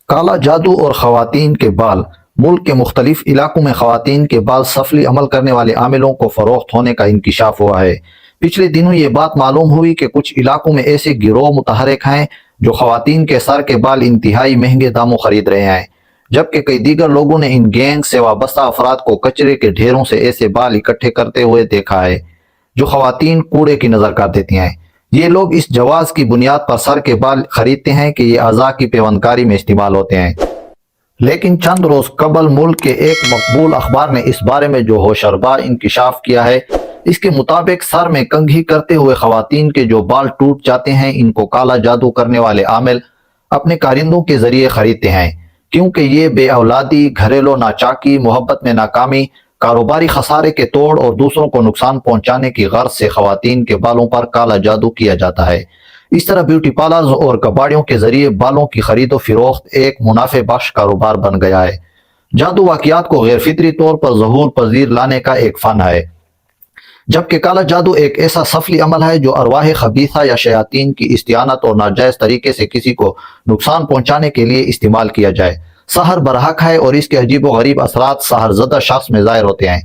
کالا جادو اور خواتین کے بال۔ ملک کے مختلف علاقوں میں خواتین کے بال سفلی عمل کرنے والے عاملوں کو فروخت ہونے کا انکشاف ہوا ہے۔ پچھلے دنوں یہ بات معلوم ہوئی کہ کچھ علاقوں میں ایسے گروہ متحرک ہیں جو خواتین کے سر کے بال انتہائی مہنگے داموں خرید رہے ہیں، جبکہ کئی دیگر لوگوں نے ان گینگ سے وابستہ افراد کو کچرے کے ڈھیروں سے ایسے بال اکٹھے کرتے ہوئے دیکھا ہے جو خواتین کوڑے کی نظر کر دیتی ہیں۔ یہ لوگ اس جواز کی بنیاد پر سر کے بال خریدتے ہیں کہ یہ اعضاء کی پیوندکاری میں استعمال ہوتے ہیں، لیکن چند روز قبل ملک کے ایک مقبول اخبار نے اس بارے میں جو ہوشربا انکشاف کیا ہے، اس کے مطابق سر میں کنگھی کرتے ہوئے خواتین کے جو بال ٹوٹ جاتے ہیں، ان کو کالا جادو کرنے والے عامل اپنے کارندوں کے ذریعے خریدتے ہیں، کیونکہ یہ بے اولادی، گھریلو ناچاکی، محبت میں ناکامی، کاروباری خسارے کے توڑ اور دوسروں کو نقصان پہنچانے کی غرض سے خواتین کے بالوں پر کالا جادو کیا جاتا ہے۔ اس طرح بیوٹی پارلرز اور کباڑیوں کے ذریعے بالوں کی خرید و فروخت ایک منافع بخش کاروبار بن گیا ہے۔ جادو واقعات کو غیر فطری طور پر ظہور پذیر لانے کا ایک فن ہے، جبکہ کالا جادو ایک ایسا سفلی عمل ہے جو ارواح خبیثہ یا شیاطین کی استعانت اور ناجائز طریقے سے کسی کو نقصان پہنچانے کے لیے استعمال کیا جائے۔ سحر برحق ہے اور اس کے عجیب و غریب اثرات سحر زدہ شخص میں ظاہر ہوتے ہیں۔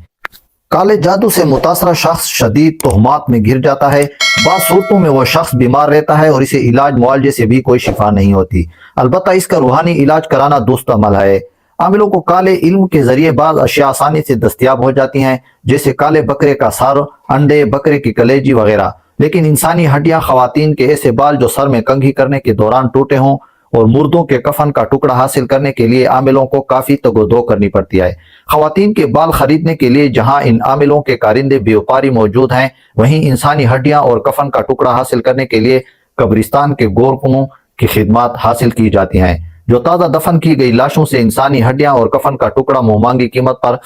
کالے جادو سے متاثرہ شخص شدید تہمات میں گر جاتا ہے۔ بعض صورتوں میں وہ شخص بیمار رہتا ہے اور اسے علاج معالجے سے بھی کوئی شفا نہیں ہوتی، البتہ اس کا روحانی علاج کرانا درست عمل ہے۔ عاملوں کو کالے علم کے ذریعے بعض اشیاء آسانی سے دستیاب ہو جاتی ہیں، جیسے کالے بکرے کا سر، انڈے، بکرے کی کلیجی وغیرہ، لیکن انسانی ہڈیاں، خواتین کے ایسے بال جو سر میں کنگھی کرنے کے دوران ٹوٹے ہوں، اور مردوں کے کفن کا ٹکڑا حاصل کرنے کے لیے عاملوں کو کافی تگ و دو کرنی پڑتی ہے۔ خواتین کے بال خریدنے کے لیے جہاں ان عاملوں کے کارندے بیوپاری موجود ہیں، وہیں انسانی ہڈیاں اور کفن کا ٹکڑا حاصل کرنے کے لیے قبرستان کے گورکنوں کی خدمات حاصل کی جاتی ہیں، جو تازہ دفن کی گئی لاشوں سے انسانی ہڈیاں اور کفن کا ٹکڑا منہ مانگی قیمت پر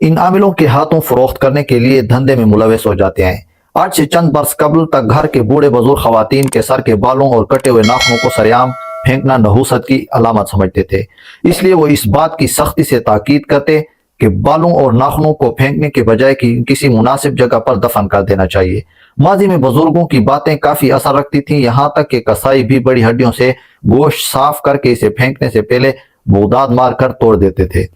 ان عاملوں کے ہاتھوں فروخت کرنے کے لیے دھندے میں ملوث ہو جاتے ہیں۔ آج سے چند برس قبل تک گھر کے بوڑھے بزرگ خواتین کے سر کے بالوں اور کٹے ہوئے ناخنوں کو سرعام پھینکنا نحوست کی علامت سمجھتے تھے، اس لیے وہ اس بات کی سختی سے تاکید کرتے کہ بالوں اور ناخنوں کو پھینکنے کے بجائے کسی مناسب جگہ پر دفن کر دینا چاہیے۔ ماضی میں بزرگوں کی باتیں کافی اثر رکھتی تھیں، یہاں تک کہ کسائی بھی بڑی ہڈیوں سے گوشت صاف کر کے اسے پھینکنے سے پہلے بغداد مار کر توڑ دیتے تھے۔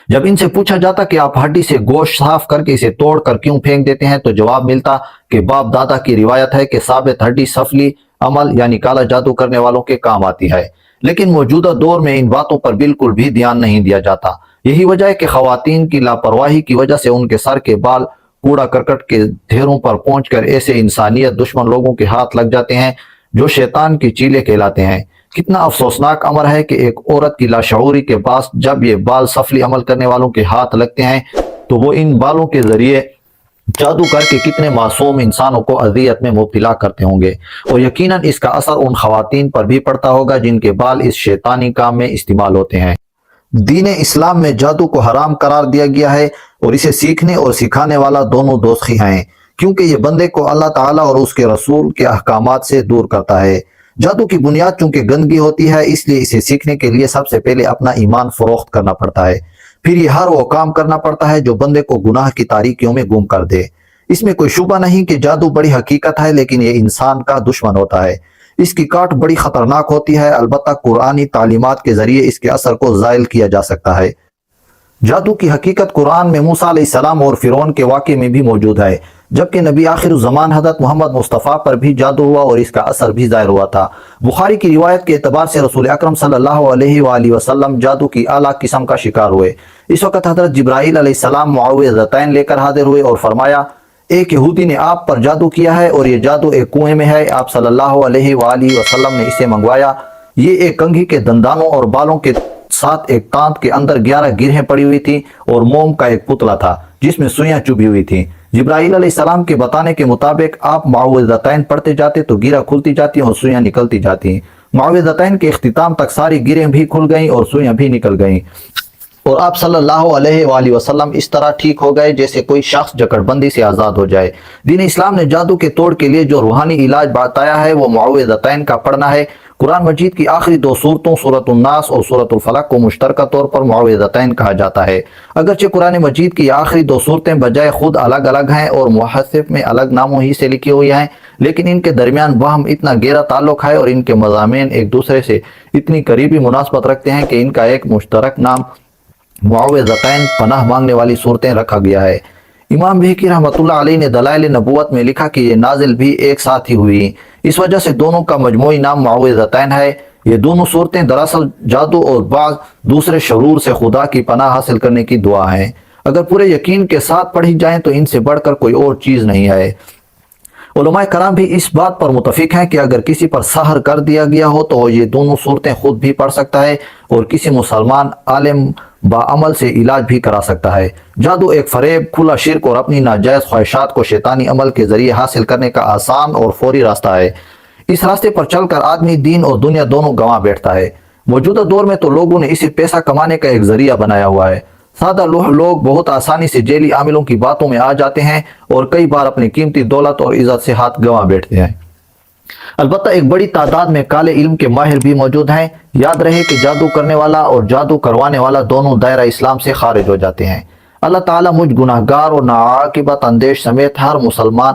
جب ان سے پوچھا جاتا کہ آپ ہڈی سے گوشت صاف کر کے اسے توڑ کر کیوں پھینک دیتے ہیں، تو جواب ملتا کہ باپ دادا کی روایت ہے کہ ثابت ہڈی سفلی عمل یعنی کالا جادو کرنے والوں کے کام آتی ہے۔ لیکن موجودہ دور میں ان باتوں پر بالکل بھی دھیان نہیں دیا جاتا۔ یہی وجہ ہے کہ خواتین کی لاپرواہی کی وجہ سے ان کے سر کے بال کوڑا کرکٹ کے ڈھیروں پر پہنچ کر ایسے انسانیت دشمن لوگوں کے ہاتھ لگ جاتے ہیں جو شیطان کی چیلے کہلاتے ہیں۔ کتنا افسوسناک امر ہے کہ ایک عورت کی لاشعوری کے پاس جب یہ بال سفلی عمل کرنے والوں کے ہاتھ لگتے ہیں تو وہ ان بالوں کے ذریعے جادو کر کے کتنے معصوم انسانوں کو اذیت میں مبتلا کرتے ہوں گے، اور یقیناً اس کا اثر ان خواتین پر بھی پڑتا ہوگا جن کے بال اس شیطانی کام میں استعمال ہوتے ہیں۔ دین اسلام میں جادو کو حرام قرار دیا گیا ہے اور اسے سیکھنے اور سکھانے والا دونوں دوزخی ہیں، کیونکہ یہ بندے کو اللہ تعالیٰ اور اس کے رسول کے احکامات سے دور کرتا ہے۔ جادو کی بنیاد چونکہ گندگی ہوتی ہے، اس لیے اسے سیکھنے کے لیے سب سے پہلے اپنا ایمان فروخت کرنا پڑتا ہے، پھر یہ ہر وہ کام کرنا پڑتا ہے جو بندے کو گناہ کی تاریکیوں میں گم کر دے۔ اس میں کوئی شبہ نہیں کہ جادو بڑی حقیقت ہے، لیکن یہ انسان کا دشمن ہوتا ہے، اس کی کاٹ بڑی خطرناک ہوتی ہے، البتہ قرآنی تعلیمات کے ذریعے اس کے اثر کو زائل کیا جا سکتا ہے۔ جادو کی حقیقت قرآن میں موسیٰ علیہ السلام اور فرعون کے واقعے میں بھی موجود ہے، جبکہ نبی آخر الزمان حضرت محمد مصطفیٰ پر بھی جادو ہوا اور اس کا اثر بھی ظاہر ہوا تھا۔ بخاری کی روایت کے اعتبار سے رسول اکرم صلی اللہ علیہ وآلہ وسلم جادو کی اعلیٰ قسم کا شکار ہوئے۔ اس وقت حضرت جبرائیل علیہ السلام معوذتین لے کر حاضر ہوئے اور فرمایا، ایک یہودی نے آپ پر جادو کیا ہے اور یہ جادو ایک کنویں میں ہے۔ آپ صلی اللہ علیہ وآلہ وسلم نے اسے منگوایا۔ یہ ایک کنگھی کے دندانوں اور بالوں کے ساتھ ایک تانت کے اندر 11 گرہیں پڑی ہوئی تھی اور موم کا ایک پتلا تھا جس میں سوئیاں چبھی ہوئی تھیں۔ جبرائیل علیہ السلام کے بتانے کے مطابق آپ معوذتین پڑھتے جاتے تو گرہ کھلتی جاتی اور سوئیاں نکلتی جاتی۔ معوذتین کے اختتام تک ساری گرہیں بھی کھل گئیں اور سوئیاں بھی نکل گئیں، اور آپ صلی اللہ علیہ وآلہ وسلم اس طرح ٹھیک ہو گئے جیسے کوئی شخص جکڑ بندی سے آزاد ہو جائے۔ دین اسلام نے جادو کے توڑ کے لیے جو روحانی علاج بتایا ہے وہ معوذتین کا پڑھنا ہے۔ قرآن مجید کی آخری 2 سورتوں سورۃ الناس اور سورۃ الفلق کو مشترکہ طور پر معوذتین کہا جاتا ہے۔ اگرچہ قرآن مجید کی آخری 2 سورتیں بجائے خود الگ الگ ہیں اور مصحف میں الگ ناموں ہی سے لکھی ہوئی ہیں، لیکن ان کے درمیان باہم اتنا گہرا تعلق ہے اور ان کے مضامین ایک دوسرے سے اتنی قریبی مناسبت رکھتے ہیں کہ ان کا ایک مشترک نام معوذتین پناہ مانگنے والی صورتیں رکھا گیا ہے۔ امام بہقی رحمۃ اللہ علیہ نے دلائل نبوت میں لکھا کہ یہ نازل بھی ایک ساتھ ہی ہوئی، اس وجہ سے دونوں کا مجموعی نام معوذتین ہے۔ یہ دونوں صورتیں دراصل جادو اور بعض دوسرے شرور سے خدا کی پناہ حاصل کرنے کی دعا ہیں۔ اگر پورے یقین کے ساتھ پڑھی جائیں تو ان سے بڑھ کر کوئی اور چیز نہیں ہے۔ علماء کرام بھی اس بات پر متفق ہیں کہ اگر کسی پر سحر کر دیا گیا ہو تو وہ یہ دونوں صورتیں خود بھی پڑھ سکتا ہے اور کسی مسلمان عالم باعمل سے علاج بھی کرا سکتا ہے۔ جادو ایک فریب، کھلا شرک اور اپنی ناجائز خواہشات کو شیطانی عمل کے ذریعے حاصل کرنے کا آسان اور فوری راستہ ہے۔ اس راستے پر چل کر آدمی دین اور دنیا دونوں گنوا بیٹھتا ہے۔ موجودہ دور میں تو لوگوں نے اسے پیسہ کمانے کا ایک ذریعہ بنایا ہوا ہے۔ سادہ لوگ بہت آسانی سے جیلی عاملوں کی باتوں میں آ جاتے ہیں اور کئی بار اپنی قیمتی دولت اور عزت سے ہاتھ گنوا بیٹھتے ہیں۔ البتہ ایک بڑی تعداد میں کالے علم کے ماہر بھی موجود ہیں۔ یاد رہے کہ جادو کرنے والا اور جادو کروانے والا دونوں دائرہ اسلام سے خارج ہو جاتے ہیں۔ اللہ تعالیٰ مجھ گناہگار اور ناعاقبت اندیش سمیت ہر مسلمان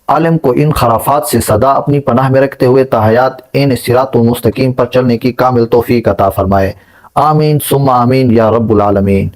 عالم کو ان خرافات سے سدا اپنی پناہ میں رکھتے ہوئے تاحیات صراط المستقیم پر چلنے کی کامل توفیق عطا فرمائے۔ آمین ثم آمین یا رب العالمین۔